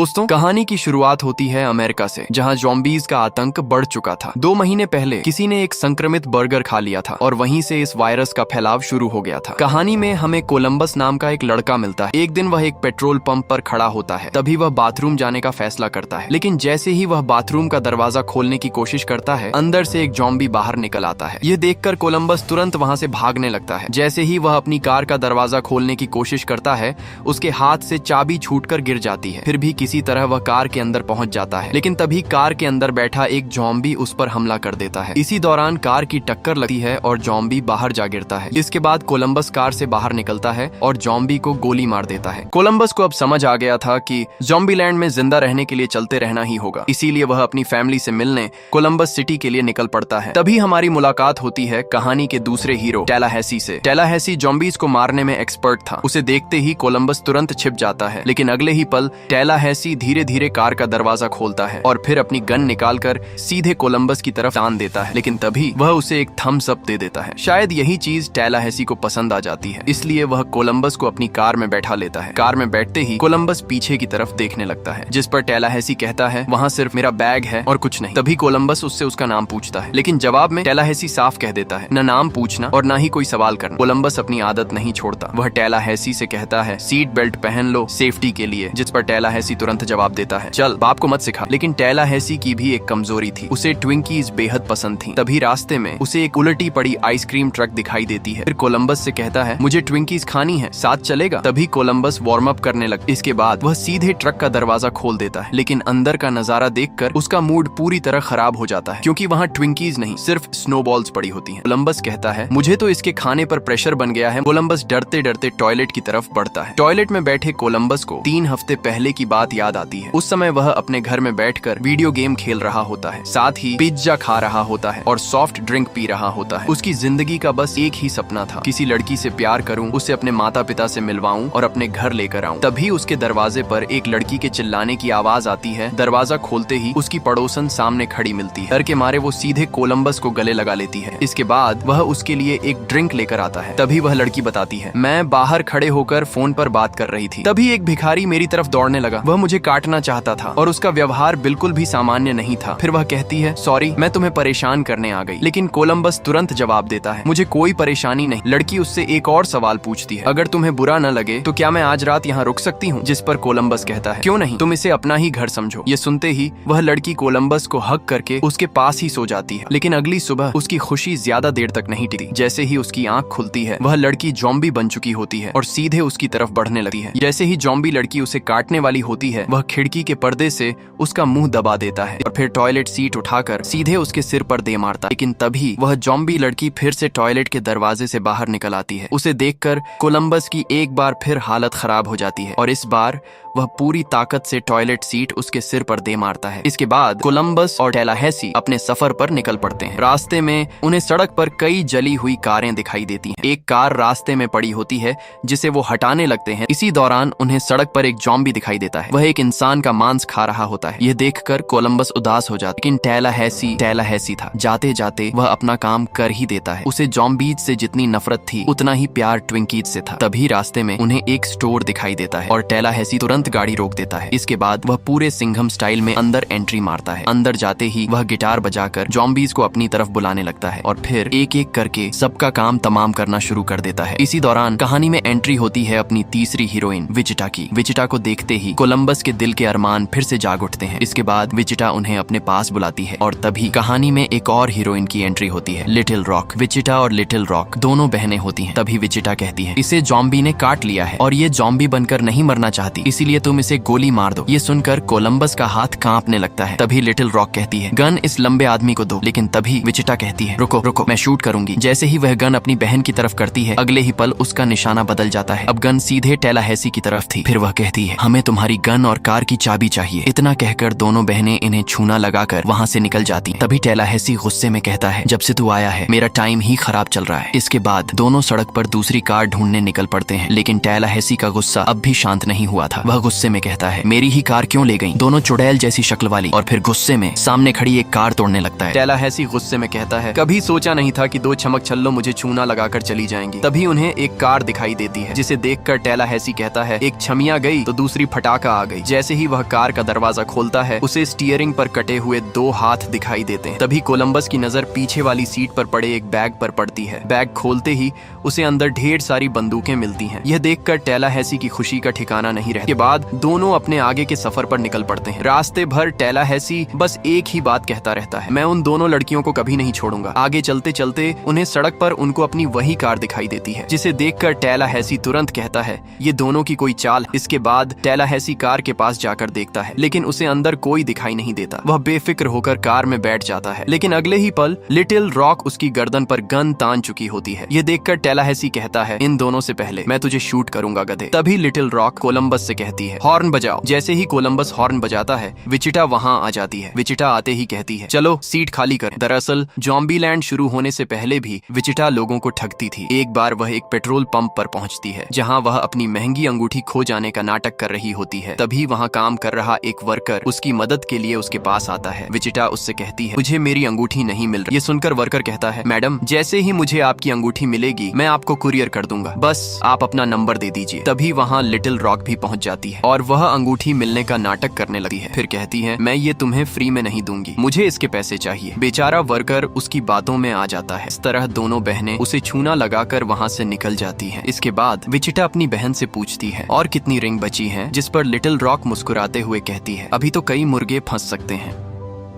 दोस्तों, कहानी की शुरुआत होती है अमेरिका से, जहां ज़ॉम्बीज़ का आतंक बढ़ चुका था। 2 महीने पहले किसी ने एक संक्रमित बर्गर खा लिया था और वहीं से इस वायरस का फैलाव शुरू हो गया था। कहानी में हमें कोलंबस नाम का एक लड़का मिलता है। एक दिन वह एक पेट्रोल पंप पर खड़ा होता है। तभी वह बाथरूम जाने का फैसला करता है, लेकिन जैसे ही वह बाथरूम का दरवाजा खोलने की कोशिश करता है, अंदर से एक ज़ॉम्बी बाहर निकल आता है। यह देखकर कोलंबस तुरंत वहां से भागने लगता है। जैसे ही वह अपनी कार का दरवाजा खोलने की कोशिश करता है, उसके हाथ से चाबी छूटकर गिर जाती है। फिर भी किसी तरह वह कार के अंदर पहुंच जाता है, लेकिन तभी कार के अंदर बैठा एक ज़ॉम्बी उस पर हमला कर देता है। इसी दौरान कार की टक्कर लगती है और ज़ॉम्बी बाहर जा गिरता है। इसके बाद कोलंबस कार से बाहर निकलता है और ज़ॉम्बी को गोली मार देता है। कोलंबस को अब समझ आ गया था कि ज़ॉम्बीलैंड में जिंदा रहने के लिए चलते रहना ही होगा, इसीलिए वह अपनी फैमिली से मिलने कोलंबस सिटी के लिए निकल पड़ता है। तभी हमारी मुलाकात होती है कहानी के दूसरे हीरो टैलाहैसी से। टैलाहैसी ज़ॉम्बीज़ को मारने में एक्सपर्ट था। उसे देखते ही कोलंबस तुरंत छिप जाता है, लेकिन अगले ही पल टैलाहैसी धीरे धीरे कार का दरवाजा खोलता है और फिर अपनी गन निकालकर सीधे कोलंबस की तरफ तान देता है। लेकिन तभी वह उसे एक थम्स अप दे देता है। शायद यही चीज टैलाहैसी को पसंद आ जाती है, इसलिए वह कोलंबस को अपनी कार में बैठा लेता है। कार में बैठते ही कोलंबस पीछे की तरफ देखने लगता है, जिस पर टैलाहैसी कहता है, वहाँ सिर्फ मेरा बैग है और कुछ नहीं। तभी कोलंबस उससे उसका नाम पूछता है, लेकिन जवाब में टैलाहैसी साफ कह देता है, न नाम पूछना और न ही कोई सवाल करना। कोलंबस अपनी आदत नहीं छोड़ता। वह टैलाहैसी से कहता है, सीट बेल्ट पहन लो सेफ्टी के लिए, जिस पर टैलाहैसी तुरंत जवाब देता है, चल बाप को मत सिखा। लेकिन टैलाहैसी की भी एक कमजोरी थी, उसे ट्विंकीज बेहद पसंद थी। तभी रास्ते में उसे एक उलटी पड़ी आइसक्रीम ट्रक दिखाई देती है। फिर कोलंबस से कहता है, मुझे ट्विंकीज खानी है, साथ चलेगा? तभी कोलंबस वार्म अप करने लगता। इसके बाद वह सीधे ट्रक का दरवाजा खोल देता है, लेकिन अंदर का नजारा देखकर उसका मूड पूरी तरह खराब हो जाता है, क्योंकि वहाँ ट्विंकीज नहीं सिर्फ स्नोबॉल्स पड़ी होती हैं। कोलंबस कहता है, मुझे तो इसके खाने पर प्रेशर बन गया है। कोलंबस डरते डरते टॉयलेट की तरफ बढ़ता है। टॉयलेट में बैठे कोलंबस को 3 हफ्ते पहले की बात याद आती है। उस समय वह अपने घर में बैठकर वीडियो गेम खेल रहा होता है, साथ ही पिज्जा खा रहा होता है और सॉफ्ट ड्रिंक पी रहा होता है। उसकी जिंदगी का बस एक ही सपना था, किसी लड़की से प्यार करूं, उसे अपने माता पिता से मिलवाऊं और अपने घर लेकर आऊं। तभी उसके दरवाजे पर एक लड़की के चिल्लाने की आवाज आती है। दरवाजा खोलते ही उसकी पड़ोसन सामने खड़ी मिलती है। डर के मारे वो सीधे कोलंबस को गले लगा लेती है। इसके बाद वह उसके लिए एक ड्रिंक लेकर आता है। तभी वह लड़की बताती है, मैं बाहर खड़े होकर फोन पर बात कर रही थी। तभी एक भिखारी मेरी तरफ दौड़ने लगा। वह मुझे काटना चाहता था और उसका व्यवहार बिल्कुल भी सामान्य नहीं था। फिर वह कहती है, सॉरी, मैं तुम्हें परेशान करने आ गई। लेकिन कोलंबस तुरंत जवाब देता है, मुझे कोई परेशानी नहीं। लड़की उससे एक और सवाल पूछती है, अगर तुम्हें बुरा न लगे तो क्या मैं आज रात यहाँ रुक सकती हूँ? जिस पर कोलंबस कहता है, क्यों नहीं, तुम इसे अपना ही घर समझो। ये सुनते ही वह लड़की कोलंबस को हक करके उसके पास ही सो जाती है। लेकिन अगली सुबह उसकी खुशी ज्यादा देर तक नहीं टिकी। जैसे ही उसकी आंख खुलती है, वह लड़की ज़ॉम्बी बन चुकी होती है और सीधे उसकी तरफ बढ़ने लगती है। जैसे ही ज़ॉम्बी लड़की उसे काटने वाली होती है, वह खिड़की के पर्दे से उसका मुंह दबा देता है और फिर टॉयलेट सीट उठाकर सीधे उसके सिर पर दे मारता है। लेकिन तभी वह ज़ॉम्बी लड़की फिर से टॉयलेट के दरवाजे से बाहर निकल आती है। उसे देखकर कोलंबस की एक बार फिर हालत खराब हो जाती है और इस बार वह पूरी ताकत से टॉयलेट सीट उसके सिर पर दे मारता है। इसके बाद कोलंबस और टैलाहैसी अपने सफर पर निकल पड़ते हैं। रास्ते में उन्हें सड़क पर कई जली हुई कारें दिखाई देती हैं। एक कार रास्ते में पड़ी होती है, जिसे वो हटाने लगते हैं। इसी दौरान उन्हें सड़क पर एक ज़ॉम्बी दिखाई देता है। वह एक इंसान का मांस खा रहा होता है। यह देखकर कोलंबस उदास हो जाता है, लेकिन टैलाहैसी था। जाते जाते वह अपना काम कर ही देता है। उसे ज़ॉम्बीज से जितनी नफरत थी, उतना ही प्यार ट्विंकीज से था। तभी रास्ते में उन्हें एक स्टोर दिखाई देता है और टैलाहैसी तुरंत गाड़ी रोक देता है। इसके बाद वह पूरे सिंघम स्टाइल में अंदर एंट्री मारता है। अंदर जाते ही वह गिटार बजाकर ज़ॉम्बीज को अपनी तरफ बुलाने लगता है और फिर एक एक करके सबका काम तमाम करना शुरू कर देता है। इसी दौरान कहानी में एंट्री होती है अपनी तीसरी हीरोइन विचिटा की। विचिटा को देखते ही कोलंबस के दिल के अरमान फिर से जाग उठते हैं। इसके बाद विचिटा उन्हें अपने पास बुलाती है और तभी कहानी में एक और हीरोइन की एंट्री होती है, लिटिल रॉक। विचिटा और लिटिल रॉक दोनों बहनें होती हैं। तभी विचिटा कहती है, इसे ज़ॉम्बी ने काट लिया है और ये ज़ॉम्बी बनकर नहीं मरना चाहती, इसीलिए तुम इसे गोली मार दो। ये सुनकर कोलंबस का हाथ कांपने लगता है। तभी लिटिल रॉक कहती है, गन इस लंबे आदमी को दो। लेकिन तभी विचिटा कहती है, रुको रुको, मैं शूट करूंगी। जैसे ही वह गन अपनी बहन की तरफ करती है, अगले ही पल उसका निशाना बदल जाता है। अब गन सीधे टैलाहैसी की तरफ थी। फिर वह कहती है, हमें तुम्हारी गन और कार की चाबी चाहिए। इतना कहकर दोनों बहनें इन्हें छूना लगाकर वहाँ से निकल जाती। तभी टैलाहैसी गुस्से में कहता है, जब से तू आया है मेरा टाइम ही खराब चल रहा है। इसके बाद दोनों सड़क पर दूसरी कार ढूंढने निकल पड़ते हैं, लेकिन टैलाहैसी का गुस्सा अब भी शांत नहीं हुआ था। वह गुस्से में कहता है, मेरी ही कार क्यों ले गई? दोनों चुड़ैल जैसी शक्ल वाली। और फिर गुस्से में सामने खड़ी एक कार तोड़ने लगता है। टैलाहैसी गुस्से में कहता है, कभी सोचा नहीं था कि 2 चमक छल्लो मुझे छूना लगाकर चली जाएंगी। तभी उन्हें एक कार दिखाई देती है, जिसे देखकर टैलाहैसी कहता है, एक छमिया गई तो दूसरी फटाका आ गई। जैसे ही वह कार का दरवाजा खोलता है उसे स्टीयरिंग पर कटे हुए 2 हाथ दिखाई देते हैं। तभी कोलंबस की नजर पीछे वाली सीट पर पड़े एक बैग पर पड़ती है। बैग खोलते ही उसे अंदर ढेर सारी बंदूकें मिलती हैं। यह देखकर टैलाहैसी की खुशी का ठिकाना नहीं रहता। के बाद दोनों अपने आगे के सफर पर निकल पड़ते हैं। रास्ते भर टैलाहैसी बस एक ही बात कहता रहता है, मैं उन दोनों लड़कियों को कभी नहीं छोड़ूंगा। आगे चलते चलते उन्हें सड़क पर उनको अपनी वही कार दिखाई देती है, जिसे देखकर टैलाहैसी तुरंत कहता है ये दोनों की कोई चाल। इसके बाद टैलाहैसी कार के पास जाकर देखता है, लेकिन उसे अंदर कोई दिखाई नहीं देता। वह बेफिक्र होकर कार में बैठ जाता है, लेकिन अगले ही पल लिटिल रॉक उसकी गर्दन पर गन तान चुकी होती है। यह देखकर टैलाहैसी कहता है, इन दोनों से पहले मैं तुझे शूट करूंगा गधे। तभी लिटिल रॉक कोलंबस से कहती है, हॉर्न बजाओ। जैसे ही कोलंबस हॉर्न बजाता है विचिटा वहां आ जाती है। विचिटा आते ही कहती है, चलो सीट खाली करें। दरअसल ज़ॉम्बीलैंड शुरू होने से पहले भी विचिटा लोगों को ठगती थी। एक बार वह एक पेट्रोल पंप पर पहुंचती है, जहां वह अपनी महंगी अंगूठी खो जाने का नाटक कर रही होती है। तभी वहां काम कर रहा एक वर्कर उसकी मदद के लिए उसके पास आता है। विचिटा उससे कहती है, मुझे मेरी अंगूठी नहीं मिल रही। ये सुनकर वर्कर कहता है, मैडम जैसे ही मुझे आपकी अंगूठी मिलेगी मैं आपको कुरियर कर दूंगा, बस आप अपना नंबर दे दीजिए। तभी वहाँ लिटिल रॉक भी पहुँच जाती है और वह अंगूठी मिलने का नाटक करने लगती है। फिर कहती है, मैं ये तुम्हें फ्री में नहीं दूंगी, मुझे इसके पैसे चाहिए। बेचारा वर्कर उसकी बातों में आ जाता है। इस तरह दोनों बहनें उसे छूना लगाकर वहाँ से निकल जाती हैं। इसके बाद विचिटा अपनी बहन से पूछती है, और कितनी रिंग बची है? जिस पर लिटिल रॉक मुस्कुराते हुए कहती है, अभी तो कई मुर्गे फंस सकते हैं।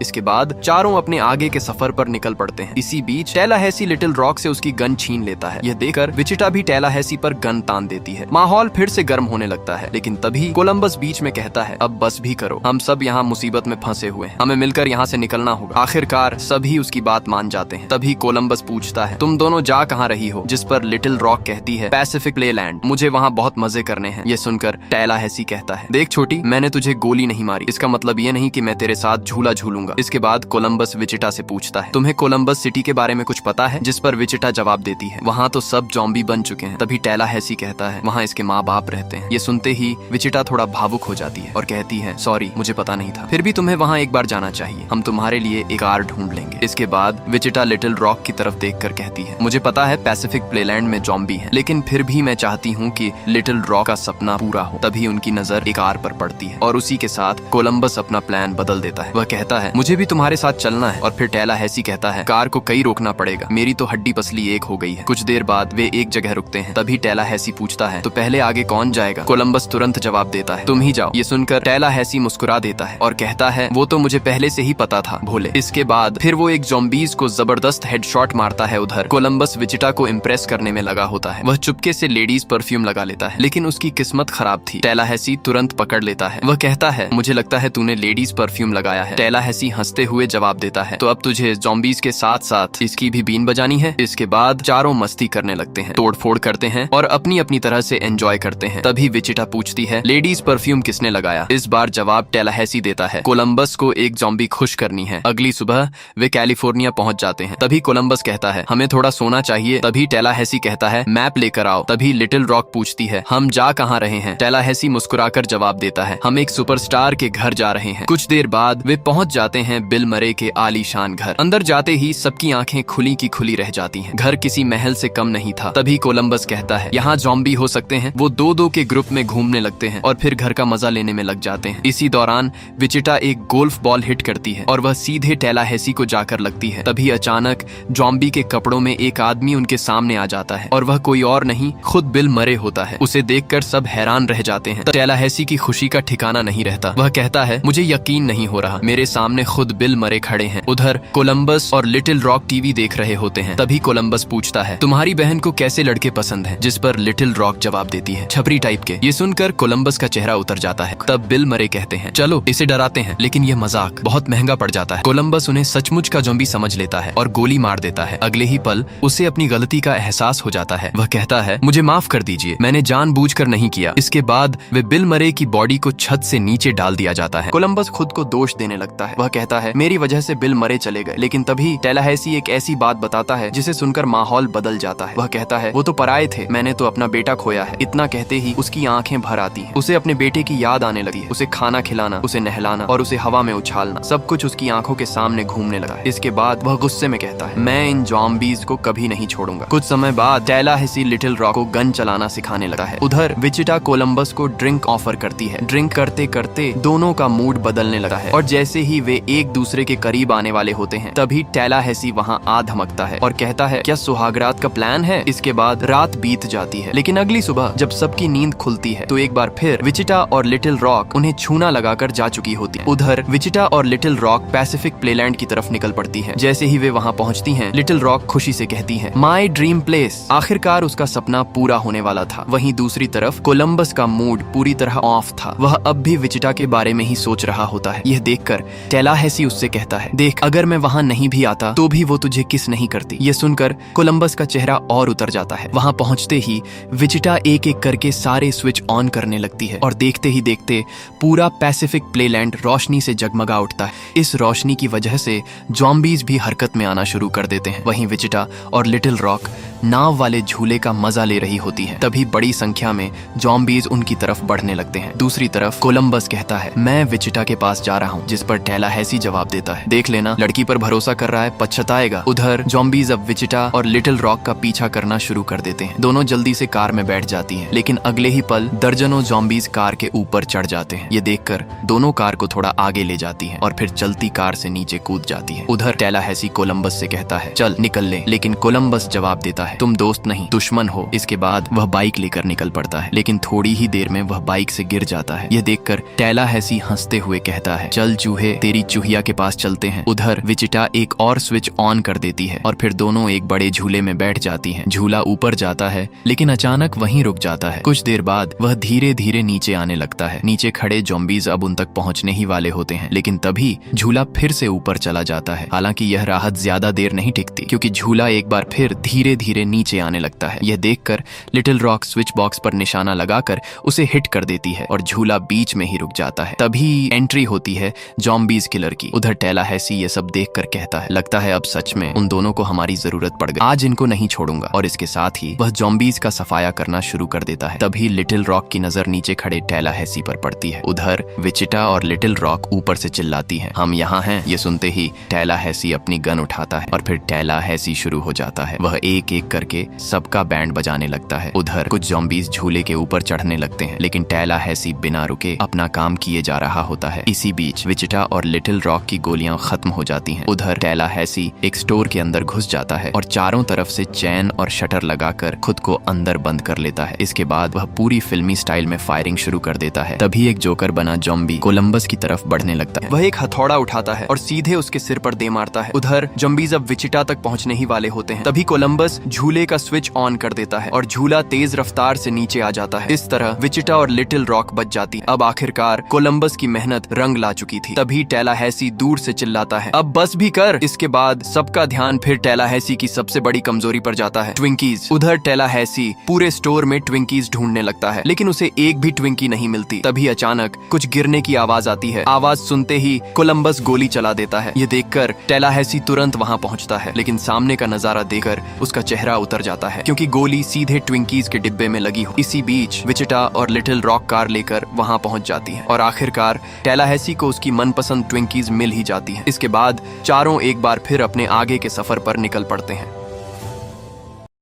इसके बाद चारों अपने आगे के सफर पर निकल पड़ते हैं। इसी बीच टैलाहैसी लिटिल रॉक से उसकी गन छीन लेता है। यह देखकर विचिटा भी टैलाहैसी पर गन तान देती है। माहौल फिर से गर्म होने लगता है, लेकिन तभी कोलंबस बीच में कहता है, अब बस भी करो, हम सब यहाँ मुसीबत में फंसे हुए हैं, हमें मिलकर यहाँ से निकलना होगा। आखिरकार सभी उसकी बात मान जाते हैं। तभी कोलंबस पूछता है, तुम दोनों जा कहाँ रही हो? जिस पर लिटिल रॉक कहती है, पैसिफिक प्लेलैंड, मुझे वहाँ बहुत मजे करने हैं। ये सुनकर टैलाहैसी कहता है, देख छोटी, मैंने तुझे गोली नहीं मारी, इसका मतलब ये नहीं कि मैं तेरे साथ झूला झूलूंगा। इसके बाद कोलंबस विचिटा से पूछता है, तुम्हें कोलंबस सिटी के बारे में कुछ पता है? जिस पर विचिटा जवाब देती है, वहाँ तो सब ज़ॉम्बी बन चुके हैं। तभी टैलाहैसी कहता है, वहाँ इसके माँ बाप रहते हैं। ये सुनते ही विचिटा थोड़ा भावुक हो जाती है और कहती है, सॉरी मुझे पता नहीं था, फिर भी तुम्हें वहाँ एक बार जाना चाहिए, हम तुम्हारे लिए एक कार ढूंढ लेंगे। इसके बाद विचिटा लिटिल रॉक की तरफ देखकर कहती है, मुझे पता है पैसिफिक प्लेलैंड में ज़ॉम्बी हैं, लेकिन फिर भी मैं चाहती हूँ कि लिटिल रॉक का सपना पूरा हो। तभी उनकी नजर एक कार पर पड़ती है और उसी के साथ कोलंबस अपना प्लान बदल देता है। वह कहता है, मुझे भी तुम्हारे साथ चलना है। और फिर टैलाहैसी कहता है, कार को कई रोकना पड़ेगा, मेरी तो हड्डी पसली एक हो गई है। कुछ देर बाद वे एक जगह रुकते हैं। तभी टैलाहैसी पूछता है, तो पहले आगे कौन जाएगा? कोलंबस तुरंत जवाब देता है, तुम ही जाओ। ये सुनकर टैलाहैसी मुस्कुरा देता है और कहता है, वो तो मुझे पहले से ही पता था, भोले। इसके बाद फिर वो एक ज़ॉम्बीज को जबरदस्त हेडशॉट मारता है। उधर कोलंबस विचिटा को इम्प्रेस करने में लगा होता है। वह चुपके से लेडीज परफ्यूम लगा लेता है, लेकिन उसकी किस्मत खराब थी। टैलाहैसी तुरंत पकड़ लेता है। वह कहता है, मुझे लगता है तूने लेडीज परफ्यूम लगाया है। टैलाहैसी हंसते हुए जवाब देता है, तो अब तुझे ज़ॉम्बीज के साथ साथ इसकी भी बीन बजानी है। इसके बाद चारों मस्ती करने लगते हैं, तोड़फोड़ करते हैं और अपनी अपनी तरह से एंजॉय करते हैं। तभी विचिटा पूछती है, लेडीज परफ्यूम किसने लगाया? इस बार जवाब टैलाहैसी देता है, कोलंबस को एक ज़ॉम्बी खुश करनी है। अगली सुबह वे कैलिफोर्निया पहुंच जाते हैं। तभी कोलंबस कहता है, हमें थोड़ा सोना चाहिए। तभी टैलाहैसी कहता है, मैप लेकर आओ। तभी लिटिल रॉक पूछती है, हम जा कहाँ रहे हैं? टैलाहैसी मुस्कुराकर जवाब देता है, हम एक सुपरस्टार के घर जा रहे हैं। कुछ देर बाद वे पहुंच जाते हैं बिल मरे के आलीशान घर। अंदर जाते ही सबकी आंखें खुली की खुली रह जाती हैं। घर किसी महल से कम नहीं था। तभी कोलंबस कहता है, यहाँ ज़ॉम्बी हो सकते हैं। वो दो दो के ग्रुप में घूमने लगते हैं और फिर घर का मजा लेने में लग जाते हैं। इसी दौरान विचिटा एक गोल्फ बॉल हिट करती है और वह सीधे टैलाहैसी को जाकर लगती है। तभी अचानक ज़ॉम्बी के कपड़ों में एक आदमी उनके सामने आ जाता है और वह कोई और नहीं, खुद बिल मरे होता है। उसे देखकर सब हैरान रह जाते हैं। टैलाहैसी की खुशी का ठिकाना नहीं रहता। वह कहता है, मुझे यकीन नहीं हो रहा, मेरे सामने खुद बिल मरे खड़े हैं। उधर कोलंबस और लिटिल रॉक टीवी देख रहे होते हैं। तभी कोलंबस पूछता है, तुम्हारी बहन को कैसे लड़के पसंद हैं? जिस पर लिटिल रॉक जवाब देती है, छपरी टाइप के। ये सुनकर कोलंबस का चेहरा उतर जाता है। तब बिल मरे कहते हैं, चलो इसे डराते हैं, लेकिन यह मजाक बहुत महंगा पड़ जाता है। कोलंबस उन्हें सचमुच का ज़ॉम्बी समझ लेता है और गोली मार देता है। अगले ही पल उसे अपनी गलती का एहसास हो जाता है। वह कहता है, मुझे माफ कर दीजिए, मैंने जानबूझकर नहीं किया। इसके बाद वे बिल मरे की बॉडी को छत से नीचे डाल दिया जाता है। कोलंबस खुद को दोष देने लगता है। वह कहता है मेरी वजह से बिल मरे चले गए। लेकिन तभी टैलाहैसी एक ऐसी बात बताता है जिसे सुनकर माहौल बदल जाता है। वह कहता है वो तो पराये थे, मैंने तो अपना बेटा खोया है। इतना कहते ही उसकी आंखें भर आती हैं। उसे अपने बेटे की याद आने लगती है। उसे खाना खिलाना, उसे नहलाना और उसे हवा में उछालना, सब कुछ उसकी आंखों के सामने घूमने लगा है। इसके बाद वह गुस्से में कहता है मैं इन ज़ॉम्बीज़ को कभी नहीं छोड़ूंगा। कुछ समय बाद टैलाहैसी लिटिल रॉक को गन चलाना सिखाने लगता है। उधर विचिटा कोलंबस को ड्रिंक ऑफर करती है। ड्रिंक करते करते दोनों का मूड बदलने लगा है और जैसे ही वे एक दूसरे के करीब आने वाले होते हैं तभी टैलाहैसी वहाँ आ धमकता है और कहता है क्या सुहागरात का प्लान है। इसके बाद रात बीत जाती है, लेकिन अगली सुबह जब सबकी नींद खुलती है तो एक बार फिर विचिटा और लिटिल रॉक उन्हें छूना लगाकर जा चुकी होती है। उधर विचिटा और लिटिल रॉक पैसिफिक प्लेलैंड की तरफ निकल पड़ती है। जैसे ही वे वहाँ पहुँचती हैं, लिटिल रॉक खुशी से कहती है माई ड्रीम प्लेस। आखिरकार उसका सपना पूरा होने वाला था। वहीं दूसरी तरफ कोलंबस का मूड पूरी तरह ऑफ था। वह अब भी विचिटा के बारे में ही सोच रहा होता है। यह देखकर टैलाहैसी उससे कहता है देख, अगर मैं वहाँ नहीं भी आता तो भी वो तुझे किस नहीं करती। ये सुनकर कोलंबस का चेहरा और उतर जाता है। वहाँ पहुँचते ही विचिटा एक एक करके सारे स्विच ऑन करने लगती है और देखते ही देखते पूरा पैसिफिक प्लेलैंड रोशनी से जगमगा उठता है। इस रोशनी की वजह से ज़ॉम्बीज़ भी हरकत में आना शुरू कर देते हैं। वहीं विचिटा और लिटिल रॉक नाव वाले झूले का मजा ले रही होती है। तभी बड़ी संख्या में ज़ॉम्बीज़ उनकी तरफ बढ़ने लगते हैं। दूसरी तरफ कोलंबस कहता है मैं विचिटा के पास जा रहा हूँ, जिस पर टैलाहैसी जवाब देता है देख लेना, लड़की पर भरोसा कर रहा है, पछताएगा। उधर ज़ॉम्बीज़ अब विचिटा और लिटिल रॉक का पीछा करना शुरू कर देते हैं। दोनों जल्दी से कार में बैठ जाती हैं, लेकिन अगले ही पल दर्जनों ज़ॉम्बीज़ कार के ऊपर चढ़ जाते हैं। ये देखकर दोनों कार को थोड़ा आगे ले जाती हैं और फिर चलती कार से नीचे कूद जाती है। उधर टैलाहैसी कोलंबस से कहता है चल निकल ले, लेकिन कोलंबस जवाब देता है तुम दोस्त नहीं दुश्मन हो। इसके बाद वह बाइक लेकर निकल पड़ता है, लेकिन थोड़ी ही देर में वह बाइक से गिर जाता है। यह देखकर टैलाहैसी हंसते हुए कहता है चल चूहे, तेरी चूहिया के पास चलते हैं। उधर विचिटा एक और स्विच ऑन कर देती है और फिर दोनों एक बड़े झूले में बैठ जाती हैं। झूला ऊपर जाता है, लेकिन अचानक वहीं रुक जाता है। कुछ देर बाद वह धीरे धीरे नीचे आने लगता है। नीचे खड़े ज़ॉम्बीज़ अब उन तक पहुंचने ही वाले होते हैं, लेकिन तभी झूला फिर से ऊपर चला जाता है। हालांकि यह राहत ज्यादा देर नहीं टिकती, क्योंकि झूला एक बार फिर धीरे धीरे नीचे आने लगता है। यह देखकर लिटिल रॉक स्विच बॉक्स पर निशाना लगाकर उसे हिट कर देती है और झूला बीच में ही रुक जाता है। तभी एंट्री होती है ज़ॉम्बीज़ किलर की। उधर टैलाहैसी ये सब देखकर कहता है लगता है अब सच में उन दोनों को हमारी जरूरत पड़ गई, आज इनको नहीं छोड़ूंगा। और इसके साथ ही वह ज़ॉम्बीज़ का सफाया करना शुरू कर देता है। तभी लिटिल रॉक की नजर नीचे खड़े टैलाहैसी पर पड़ती है। उधर विचिटा और लिटिल रॉक ऊपर से चिल्लाती हैं हम यहाँ हैं। ये सुनते ही टैलाहैसी अपनी गन उठाता है और फिर टैलाहैसी शुरू हो जाता है। वह एक एक करके सबका बैंड बजाने लगता है। उधर कुछ ज़ॉम्बीज़ झूले के ऊपर चढ़ने लगते हैं, लेकिन टैलाहैसी बिना रुके अपना काम किए जा रहा होता है। इसी बीच विचिटा और लिटिल रॉक की गोलियां खत्म हो जाती हैं। उधर टैलाहैसी एक स्टोर के अंदर घुस जाता है और चारों तरफ से चैन और शटर लगाकर खुद को अंदर बंद कर लेता है। इसके बाद वह पूरी फिल्मी स्टाइल में फायरिंग शुरू कर देता है। तभी एक जोकर बना ज़ॉम्बी कोलंबस की तरफ बढ़ने लगता है। वह एक हथौड़ा उठाता है और सीधे उसके सिर पर दे मारता है। उधर ज़ॉम्बीज़ अब विचिटा तक पहुंचने ही वाले होते हैं। तभी कोलंबस झूले का स्विच ऑन कर देता है और झूला तेज रफ्तार से नीचे आ जाता है। इस तरह विचिटा और लिटिल रॉक बच जाती है। अब आखिरकार कोलंबस की मेहनत रंग ला चुकी थी। तभी टैलाहैसी दूर से चिल्लाता है अब बस भी कर। इसके बाद सबका ध्यान फिर टैलाहैसी की सबसे बड़ी कमजोरी पर जाता है, ट्विंकीज। उधर टैलाहैसी पूरे स्टोर में ट्विंकीज ढूंढने लगता है, लेकिन उसे एक भी ट्विंकी नहीं मिलती। तभी अचानक कुछ गिरने की आवाज आती है। आवाज सुनते ही कोलंबस गोली चला देता है। ये देखकर टैलाहैसी तुरंत वहां पहुंचता है, लेकिन सामने का नजारा देखकर उसका चेहरा उतर जाता है, क्योंकि गोली सीधे ट्विंकीज के डिब्बे में लगी हो। इसी बीच विचिटा और लिटिल रॉक कार लेकर वहां पहुंच जाती है और आखिरकार टैलाहैसी को उसकी मनपसंद ट्विंकीज मिल ही जाती है। इसके बाद चारों एक बार फिर अपने आगे के सफर पर निकल पड़ते हैं।